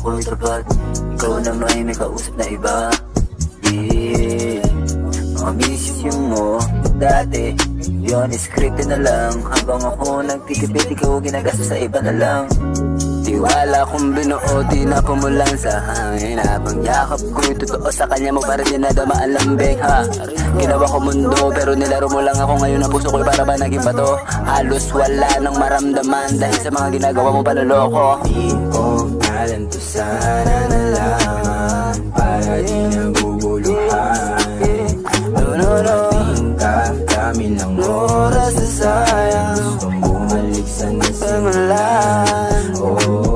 ako'y tapat. Ikaw na may kausap na iba. Yeah, miss yung mo dati. Yun, scripted na lang. Habang ako nagtitipid, ikaw ginagastos sa iba na lang. Tiwala kong binuo, di na pumulan sa hangin. Habang yakap ko'y totoo sa kanya mo, para di na damaan lambing ha. Ginawa ko mundo, pero nilaro mo lang ako. Ngayon ang puso ko'y para ba naging bato. Halos wala nang maramdaman dahil sa mga ginagawa mo panloloko. Di ko alam to, sana na lang para di naguguluhan. Tingin ka, dami ng oras na sayang. Gustong bumalik sa nasimulan. Oh,